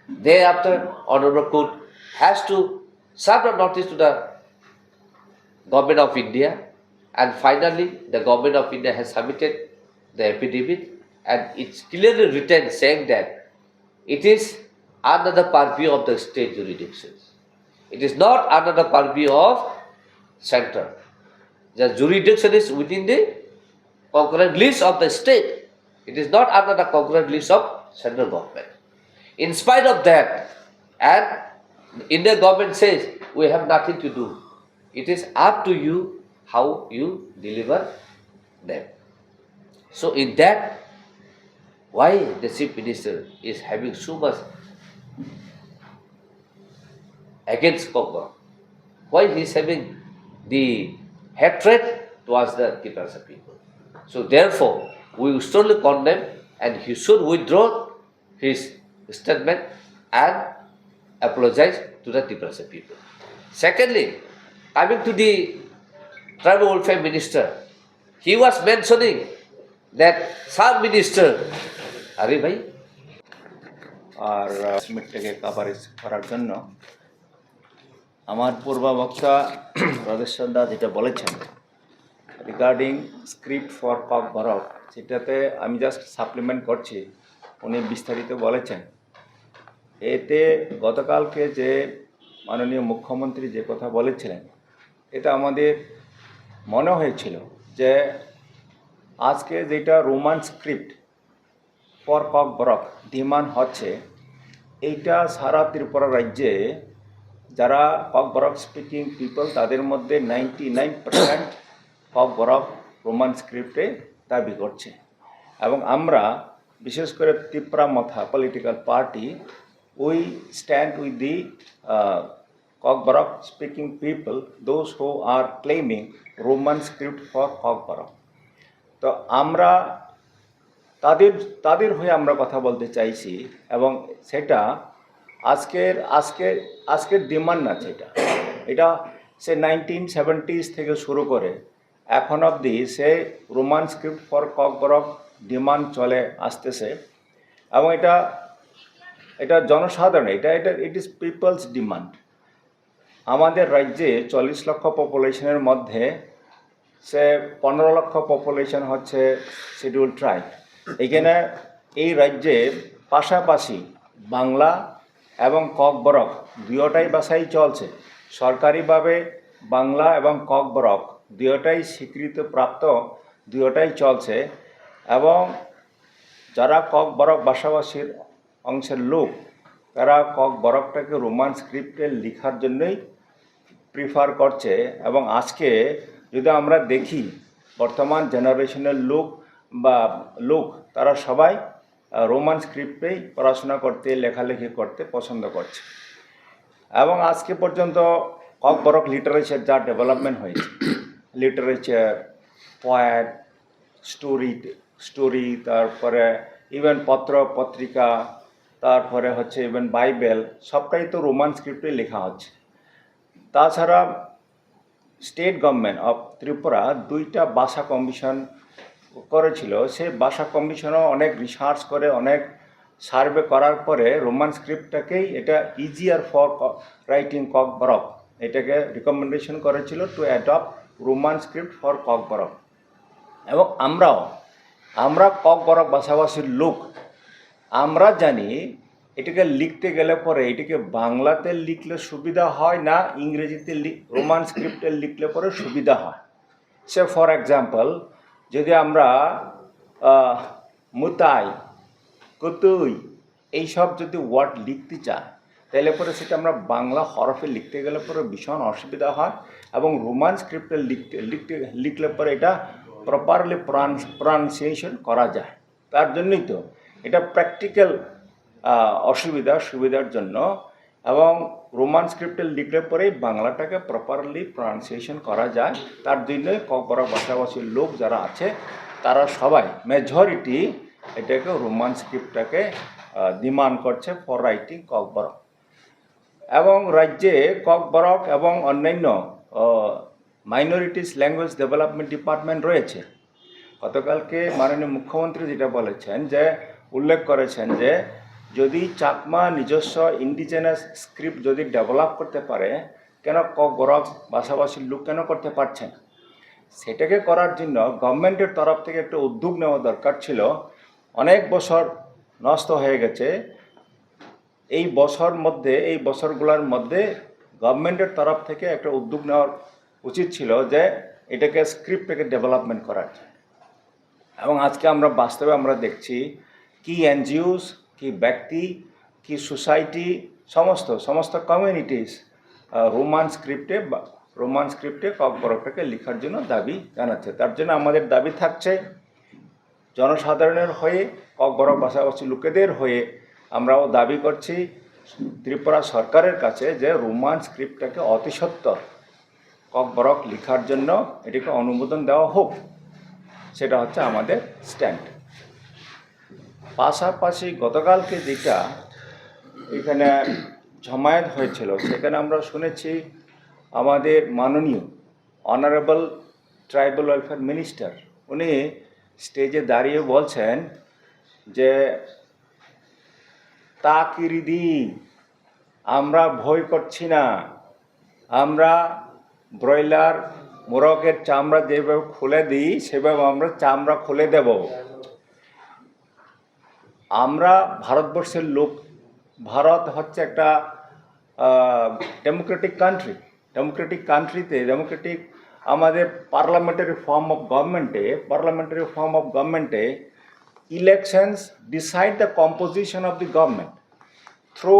Thereafter, Honorable Court has to serve a notice to the Government of India, and finally the Government of India has submitted the affidavit, and it's clearly written saying that it is under the purview of the state jurisdictions. It is not under the purview of center. The jurisdiction is within the concurrent list of the state. It is not under the concurrent list of central government. In spite of that, and Indian government says we have nothing to do. It is up to you how you deliver them. So in that, why the chief minister is having so much against Kokborok? Why he is having the hatred towards the Tripura people? So therefore, we strongly condemn, and he should withdraw his statement and apologize to the Tripura people. Secondly, coming to the tribal welfare minister, he was mentioning that some minister, আরে ভাই, আর মিটটাকে কাভারেজ করার জন্য আমার পূর্বাবক্তা রাজেশ্বর দা যেটা বলেছেন রিগার্ডিং স্ক্রিপ্ট ফর কক বরক, সেটাতে আমি জাস্ট সাপ্লিমেন্ট করছি। উনি বিস্তারিত বলেছেন। এতে গতকালকে যে মাননীয় মুখ্যমন্ত্রী যে কথা বলেছিলেন, এটা আমাদের মনে হয়েছিল যে আজকে যেটা Roman script for cock Borok demand হচ্ছে, এইটা সারা ত্রিপুরা রাজ্যে যারা কক বরক স্পিকিং পিপল তাদের মধ্যে 99% কক বরক রোমান স্ক্রিপ্টে দাবি করছে। এবং আমরা বিশেষ করে Tipra Motha political party we stand with the Kok Borok speaking people, those who are claiming Roman script for cock Borok. তো আমরা তাদের হয়ে আমরা কথা বলতে চাইছি। এবং সেটা আজকের ডিমান্ড না, এটা সে 1970s থেকে শুরু করে এখন অবধি সে Roman script for cock Borok demand চলে আসতেছে। এবং এটা জনসাধারণ, ইট ইজ পিপলস ডিমান্ড। আমাদের রাজ্যে 40 লক্ষ পপুলেশনের মধ্যে সে 15 লক্ষ পপুলেশন হচ্ছে শিডিউল ট্রাইব। এখানে এই রাজ্যে পাশাপাশি বাংলা এবং কক বরক দুয়োটাই ভাষাই চলছে। সরকারিভাবে বাংলা এবং কক বরক দুয়োটাই স্বীকৃতিপ্রাপ্ত, দুয়োটাই চলছে। এবং যারা কক বরক ভাষাভাষীর অংশের লোক, তারা কক বরকটাকে রোমান স্ক্রিপ্টে লেখার জন্যই প্রিফার করছে। এবং আজকে যদি আমরা দেখি বর্তমান জেনারেশনের লোক তারা সবাই রোমান স্ক্রিপ্টেই পড়াশোনা করতে, লেখালেখি করতে পছন্দ করছে। এবং আজকে পর্যন্ত কক বরক লিটারেচার যা ডেভেলপমেন্ট হয়েছে, লিটারেচার, পোয়েট, স্টোরি, তারপরে ইভেন পত্রিকা, তারপরে হচ্ছে ইভেন বাইবেল, সবটাই তো রোমান স্ক্রিপ্টে লেখা হচ্ছে। তাছাড়া স্টেট গভর্নমেন্ট অফ ত্রিপুরা 2টা ভাষা কমিশন করেছিল। সেই ভাষা কমিশনও অনেক রিসার্চ করে, অনেক সার্ভে করার পরে রোমান স্ক্রিপ্টটাকেই এটা ইজিয়ার ফর রাইটিং কক বরক, এটাকে রিকমেন্ডেশন করেছিল to adopt Roman script for cock বরক। এবং আমরা কক বরক ভাষাভাষীর লোক, আমরা জানি এটাকে লিখতে গেলে পরে এটাকে বাংলাতে লিখলে সুবিধা হয় না ইংরেজিতে রোমান স্ক্রিপ্টে লিখলে পরে সুবিধা হয়। সে ফর এক্সাম্পল, যদি আমরা মুতাই, কুতুই এইসব যদি ওয়ার্ড লিখতে চাই, তাহলে পরে সেটা আমরা বাংলা হরফে লিখতে গেলে পরে ভীষণ অসুবিধা হয়। এবং রোমান স্ক্রিপ্টে লিখলে পরে এটা প্রপারলি প্রনাউন্সিয়েশন করা যায়। তার জন্যই তো এটা প্র্যাকটিক্যাল সুবিধার জন্য। এবং রোমান স্ক্রিপ্টে লিখলে পরেই বাংলাটাকে প্রপারলি প্রনাউন্সিয়েশন করা যায়। তার জন্যই কক বরক ভাষাভাষীর লোক যারা আছে তারা সবাই মেজরিটি এটাকে রোমান স্ক্রিপ্টটাকে ডিমান্ড করছে ফর রাইটিং কক বরক। এবং রাজ্যে কক বরক এবং অন্যান্য মাইনরিটিস ল্যাঙ্গুয়েজ ডেভেলপমেন্ট ডিপার্টমেন্ট রয়েছে। গতকালকে মাননীয় মুখ্যমন্ত্রী যেটা বলেছেন, যে উল্লেখ করেছেন যে যদি চাকমা নিজস্ব ইন্ডিজেনাস স্ক্রিপ্ট যদি ডেভেলপ করতে পারে, কেন কক বরক ভাষাভাষীর লোক কেন করতে পারছেন? সেটাকে করার জন্য গভর্নমেন্টের তরফ থেকে একটা উদ্যোগ নেওয়া দরকার ছিল। অনেক বছর নষ্ট হয়ে গেছে। এই বছরগুলোর মধ্যে গভর্নমেন্টের তরফ থেকে একটা উদ্যোগ নেওয়ার উচিত ছিল যে এটাকে স্ক্রিপ্টটাকে ডেভেলপমেন্ট করার। এবং আজকে আমরা বাস্তবে আমরা দেখছি কি এনজিওস, কি ব্যক্তি, কি সোসাইটি, সমস্ত কমিউনিটিস রোমান স্ক্রিপ্টে কক বরকটাকে লেখার জন্য দাবি জানাচ্ছে। তার জন্য আমাদের দাবি থাকছে জনসাধারণের হয়ে, কক বরক ভাষাভাষী লোকেদের হয়ে আমরাও দাবি করছি ত্রিপুরা সরকারের কাছে যে রোমান স্ক্রিপ্টটাকে অতি সত্বর কক বরক লেখার জন্য এটাকে অনুমোদন দেওয়া হোক। সেটা হচ্ছে আমাদের স্ট্যান্ড। পাশাপাশি গতকালকে যেটা এখানে জমায়েত হয়েছিল, সেখানে আমরা শুনেছি আমাদের মাননীয় অনারেবল ট্রাইবাল ওয়েলফেয়ার মিনিস্টার উনি স্টেজে দাঁড়িয়ে বলছেন যে তাকিরিদি আমরা ভয় করছি না, আমরা ব্রয়লার মোরগের চামড়া যেভাবে খুলে দিই সেভাবে আমরা চামড়া খুলে দেব। আমরা ভারতবর্ষের লোক, ভারত হচ্ছে একটা ডেমোক্রেটিক কান্ট্রিতে আমাদের পার্লামেন্টারি ফর্ম অফ গভর্নমেন্টে elections decide the composition of the government. Through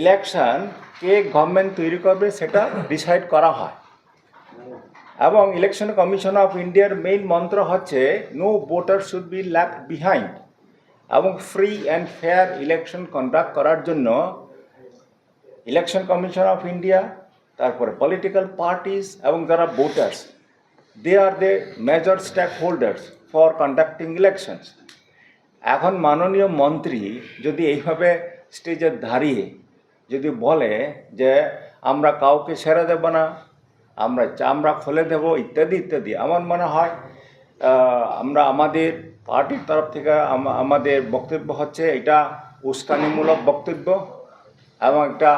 election কে গভর্নমেন্ট তৈরি করবে সেটা ডিসাইড করা হয়। এবং ইলেকশন কমিশন অফ ইন্ডিয়ার মেইন মন্ত্র হচ্ছে no voter should be left behind. এবং free and fair election conduct করার জন্য ইলেকশন কমিশন অফ ইন্ডিয়া, তারপরে পলিটিক্যাল পার্টিস এবং যারা voters, they are the major stakeholders for conducting elections. এখন মাননীয় মন্ত্রী যদি এইভাবে স্টেজে দাঁড়িয়ে যদি বলে যে আমরা কাউকে ছেড়ে দেব না, আমরা চামড়া খুলে দেব ইত্যাদি ইত্যাদি, আমার মনে হয় আমরা আমাদের পার্টির তরফ থেকে আমাদের বক্তব্য হচ্ছে এটা উস্কানিমূলক বক্তব্য এবং একটা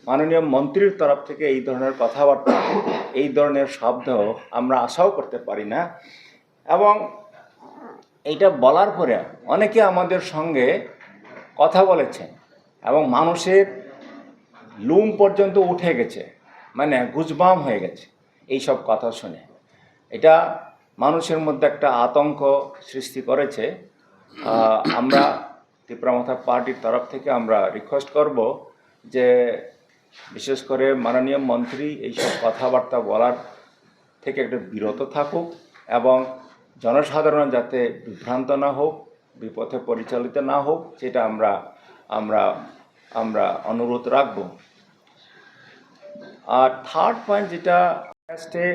মাননীয় মন্ত্রীর তরফ থেকে এই ধরনের কথাবার্তা, এই ধরনের শব্দ আমরা আশাও করতে পারি না। এবং এইটা বলার পরে অনেকে আমাদের সঙ্গে কথা বলেছেন এবং মানুষের লুম পর্যন্ত উঠে গেছে, মানে গুজবাম হয়ে গেছে এইসব কথা শুনে। এটা মানুষের মধ্যে একটা আতঙ্ক সৃষ্টি করেছে। আমরা তীব্রমাথা পার্টির তরফ থেকে আমরা রিকোয়েস্ট করব যে বিশেষ করে মাননীয় মন্ত্রী এইসব কথাবার্তা বলার থেকে একটু বিরত থাকুক এবং জনসাধারণ যাতে বিভ্রান্ত না হোক, বিপথে পরিচালিত না হোক, সেটা আমরা অনুরোধ রাখব। আর থার্ড পয়েন্ট যেটা ফার্স্টে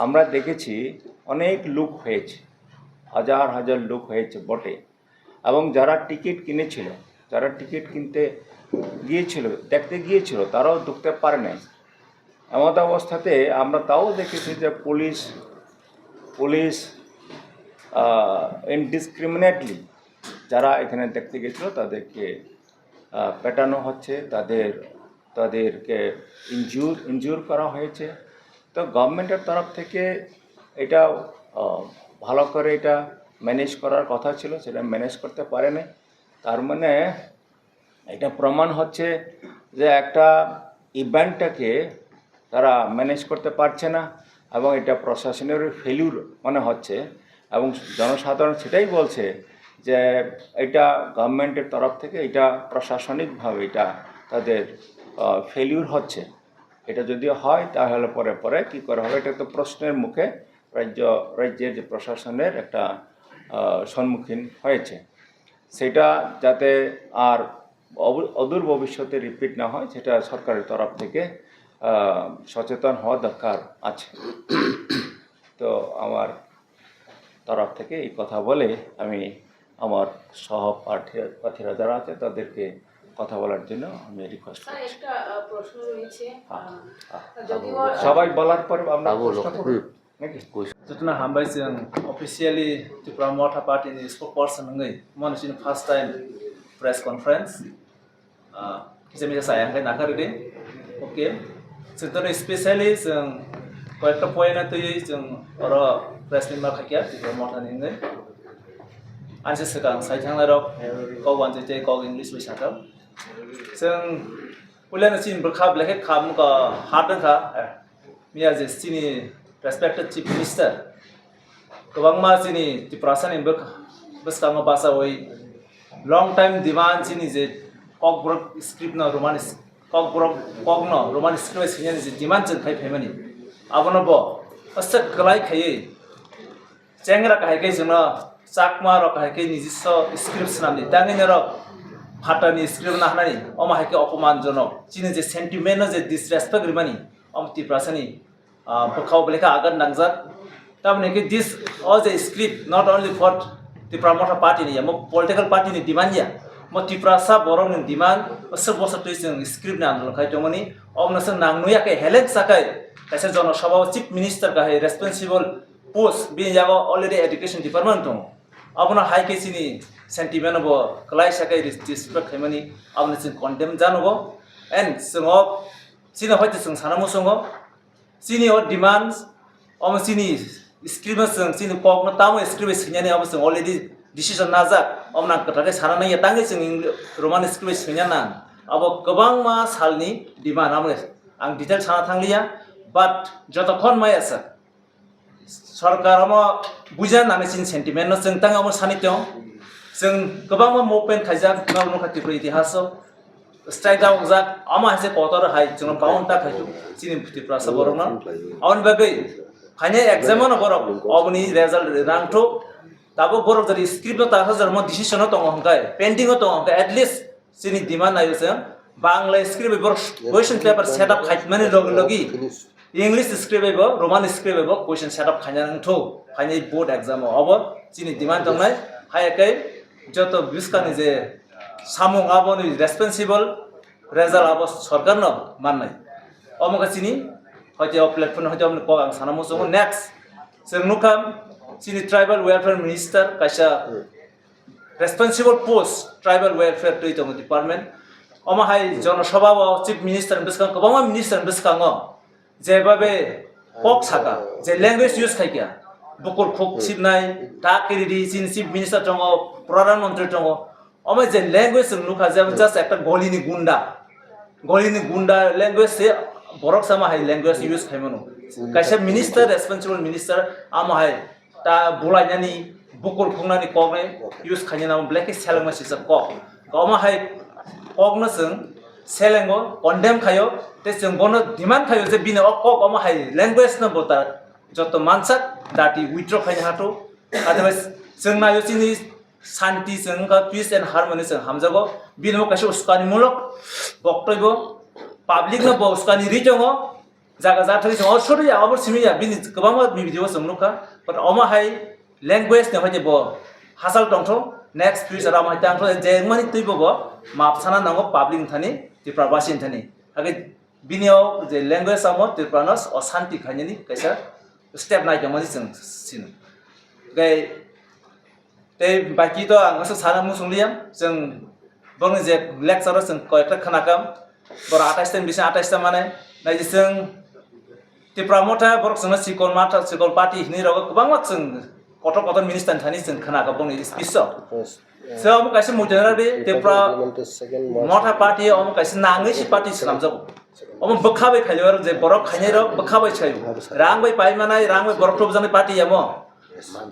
আমরা দেখেছি অনেক লুক হয়েছে, হাজার লোক হয়েছে বটে। এবং যারা টিকিট কিনেছিল, যারা টিকিট কিনতে দেখতে গিয়েছিল তারাও ঢুকতে পারে নাই। এমন অবস্থাতে আমরা তাও দেখেছি যে পুলিশ ইনডিসক্রিমিনেটলি যারা এখানে দেখতে গেছিলো তাদেরকে পেটানো হচ্ছে, তাদেরকে ইনজিউর করা হয়েছে। তো গভর্নমেন্টের তরফ থেকে এটা ভালো করে এটা ম্যানেজ করার কথা ছিল, সেটা ম্যানেজ করতে পারে না। তার মানে এটা প্রমাণ হচ্ছে যে একটা ইভেন্টটাকে তারা ম্যানেজ করতে পারছে না এবং এটা প্রশাসনের ফেলিউর মনে হচ্ছে। এবং জনসাধারণ সেটাই বলছে যে এটা গভর্নমেন্টের তরফ থেকে এটা প্রশাসনিকভাবে এটা তাদের ফেলিউর হচ্ছে। এটা যদি হয় তাহলে পরে কী করা হবে, এটা তো প্রশ্নের মুখে রাজ্যের যে প্রশাসনের একটা সম্মুখীন হয়েছে। সেটা যাতে আর অদূর ভবিষ্যতে রিপিট না হয় সেটা সরকারের তরফ থেকে সচেতন হওয়া দরকার আছে। তো আমার তরফ থেকে এই কথা বলে আমি আমার সহপ্রার্থীরা যারা আছে তাদেরকে কথা বলার জন্য আমি রিকোয়েস্ট করছি। একটা প্রশ্ন রয়েছে, সবাই বলার পরে আমরা প্রশ্ন করব নাকি? Jutuna hambai sing officially to promote a party in spokesperson ngai manusin first time press conference kisami saya ngai nakari de okay setelah especially sing কয়েকটা পয়েন্ট তো এই ওরা প্রেস মেম্বার খাকিয়া to promote ngai anse sekang saijang larok ko wan je ko english wi sakam sing ulen sin berkhab leke kham ka hadang ka mia je sini respected chief minister kobang ma sini ti prasan in bas kang basa oi long time demand sini je kokbrok script na roman kok no roman script sini je demand chen khai phemani abono bo asa kalai khai chengra khai ke jona chakma ro khai ke nijiso script namni tangin ro phatani script na hanani oma hai ke অপমান জনক sini je sentiment je disrespect rimani ti prasani Pekau belaka agar nangzat, tapi ni this all the script not only for the promoter party ni, mo political party ni demand ya, mo tiprasa borong ni demand, sebosat tu iseng script ni andalon kai jomoni, nasa nangnuya ke helek sakai, kaisa jono sabau chief minister kai responsible post, bin jago already education department tu, abona high case ni sentiment bo, kelai sakai disrespect kai mani, abona sin condemn jano bo, and so sini hoite sung sana mo songo sini or demands sini scribe sini pok na tamo scribe sinya ne sung already decision najak omna kata sana na yatangi sung roman scribe sinya na abo gobang ma salni demand ang detail sana thanglia but jotokhon mai asa सरकार बुझा नाने सिन सेंटिमेंट न जों तंग सानित्य जों गोबां मुभमेंट खायजाक नावनो खातिर इतिहास स्ट्राइक आउट जाक अमा हासे कतर हाय जों काउंटा खायजु सिनि फुटिफ्रा सबरन अन बागै फाइने एग्जाम न बरक अबनि रिजल्ट रांथो दाबो बरक जरि स्क्रिप्ट ता हजार म डिसिजन त हंगाय पेंडिंग त हंगाय एट लिस्ट सिनि डिमांड आयो जों बांग्ला स्क्रिप्ट बर क्वेश्चन पेपर सेटअप खायमाने लगी English script Roman script question setup खाइनांगौ फाइनाल बोर्ड एग्जाम अब चिनि डिमांड दंनाय हायकै जत बिस्कानि जे सामुं आबनि रेस्पॉन्सिबल रिजल्ट अब सरकार न माननाय अमका चिनि हयते प्लेटफर्म हयते हमने को आं सानामो जों नेक्स्ट जों नुखाम चिनि ट्राइबल वेलफेयर मिनिस्टर कायसा रेस्पॉन्सिबल पोस्ट ट्राइबल वेलफेयर टुइटम डिपार्टमेंट अमाहाय जनसभा चीफ मिनिस्टर बिस्कां गोबां मिनिस्टर बिस्कां जेबाबे पक साका जे लैंग्वेज यूज खायकिया बुकुर खुक सिबनाय टाकिरि चिन चीफ मिनिस्टर दङ प्रधानमंत्री दङ अमे जे लैंग्वेज नुखा जे जस्ट एक गलिनि गुंडा लैंग्वेज से बरक सामा हाय लैंग्वेज यूज खायमनो कायसे मिनिस्टर रेस्पॉन्सिबल मिनिस्टर आमा हाय ता बुलायनानि बुकुर खुंनानि कगने यूज खायना ब्लैक सेलंग सिसा क अमा हाय कगनो जों सेलेंगो कन्डेम खायो ते जों गनो डिमांड खायो जे बिनो अक अमा हाय लैंग्वेज न बोता जत मानसा दाटी विथड्र खायनो हातो अदरवाइज जों नायो चिनि शांति जों का पीस एंड हार्मनी जों हामजागो बिनो कासे उसकानि मुलक बक्तव्य पब्लिक न उसकानि रिजंगो जागा जाथरि जों असुरिया अबर सिमिया बिनि गोबां भिडिअ जों नुखा पर अमा हाय लैंग्वेज न हायते ब हासाल दंथो नेक्स्ट फ्यूचर आम हायते आंथ जे मानि तैबो मापसाना नांगो पब्लिक थानि तिप्राबासिन थानि आगे बिनियाव जे लैंग्वेज आमो तिप्रानस अशांति खायनि कैसा स्टेप नायदोंमोन जों सिन गै ते बाकी तो आं साना मुसुंलिया जों बंग जे लेक्चार जों कयटा खोनाकाम बर 28 दिन बिसे 28 ता माने नाय जों तिप्रामथा बरक जों सिकल माथा सिकल पार्टी नि रग गोबां जों कत मिनिस्टार थानि जों खोनाका बंग speech so amo kaise mujanari tepra motha party amo kaise nangai si party sanamjago amo bokhabai khaiyor je borok khainai ro bokhabai chayo rangbai paimanai rangbai borok tobjani party amo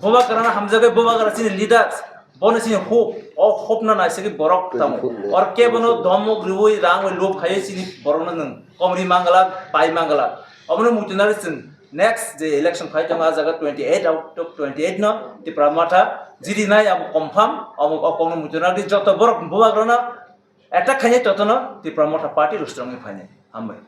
boba karana hamjagai boba kara chini leaders bono chini hope na naisegi borok tamo or ke bono domok riwoi rangbai lob khaiye chini borok na komri mangala pai mangala amo mujanari chin next the election fight ang jaga 28 out of 28 no ti pramata jiri nai am confirm am kono mutuna di joto borok boba grona attack khane totono ti pramata party rustrong ni phane ambai